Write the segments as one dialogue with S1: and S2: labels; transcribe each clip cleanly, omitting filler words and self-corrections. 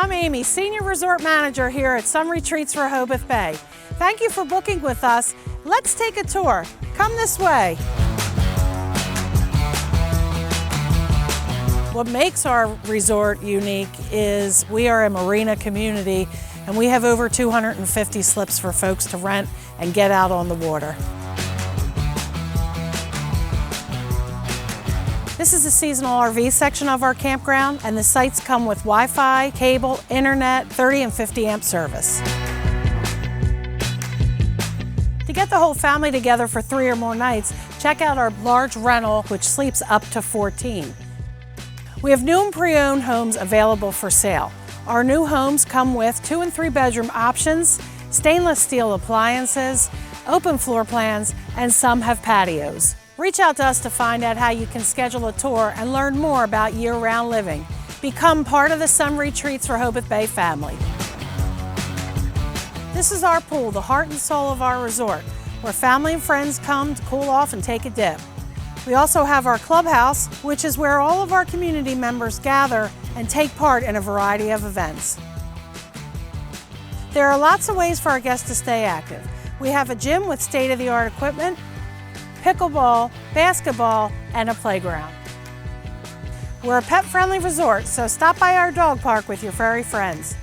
S1: I'm Amy, Senior Resort Manager here at Sun Retreats Rehoboth Bay. Thank you for booking with us. Let's take a tour. Come this way. What makes our resort unique is we are a marina community and we have over 250 slips for folks to rent and get out on the water. This is the seasonal RV section of our campground, and the sites come with Wi-Fi, cable, internet, 30 and 50 amp service. To get the whole family together for 3 or more nights, check out our large rental, which sleeps up to 14. We have new and pre-owned homes available for sale. Our new homes come with 2 and 3 bedroom options, stainless steel appliances, open floor plans, and some have patios. Reach out to us to find out how you can schedule a tour and learn more about year-round living. Become part of the Sun Retreats Rehoboth Bay family. This is our pool, the heart and soul of our resort, where family and friends come to cool off and take a dip. We also have our clubhouse, which is where all of our community members gather and take part in a variety of events. There are lots of ways for our guests to stay active. We have a gym with state-of-the-art equipment, pickleball, basketball, and a playground. We're a pet-friendly resort, so stop by our dog park with your furry friends.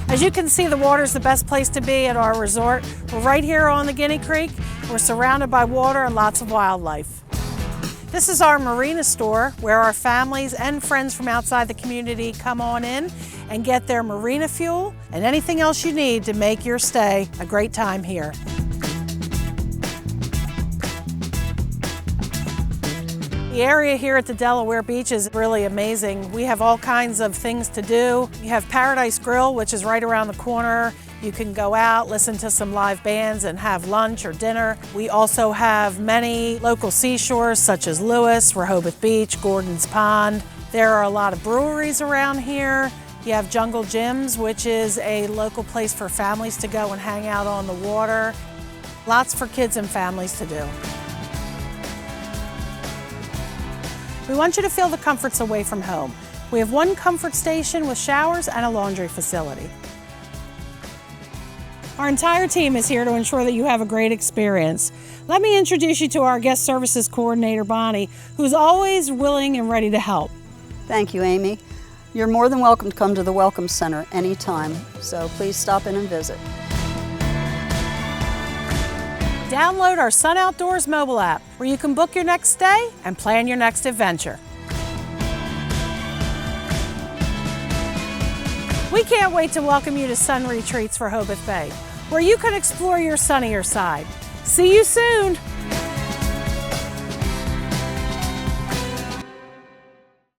S1: As you can see, the water is the best place to be at our resort. We're right here on the Guinea Creek. We're surrounded by water and lots of wildlife. This is our Marina store, where our families and friends from outside the community come on in and get their marina fuel and anything else you need to make your stay a great time here. The area here at the Delaware beach is really amazing. We have all kinds of things to do. You have Paradise Grill, which is right around the corner. You can go out, listen to some live bands, and have lunch or dinner. We also have many local seashores such as Lewis, Rehoboth Beach, Gordon's Pond. There are a lot of breweries around here. You have Jungle Gyms, which is a local place for families to go and hang out on the water. Lots for kids and families to do. We want you to feel the comforts away from home. We have one comfort station with showers and a laundry facility. Our entire team is here to ensure that you have a great experience. Let me introduce you to our guest services coordinator, Bonnie, who's always willing and ready to help.
S2: Thank you, Amy. You're more than welcome to come to the Welcome Center anytime, so please stop in and visit.
S1: Download our Sun Outdoors mobile app, where you can book your next stay and plan your next adventure. We can't wait to welcome you to Sun Retreats Rehoboth Bay, where you can explore your sunnier side. See you soon!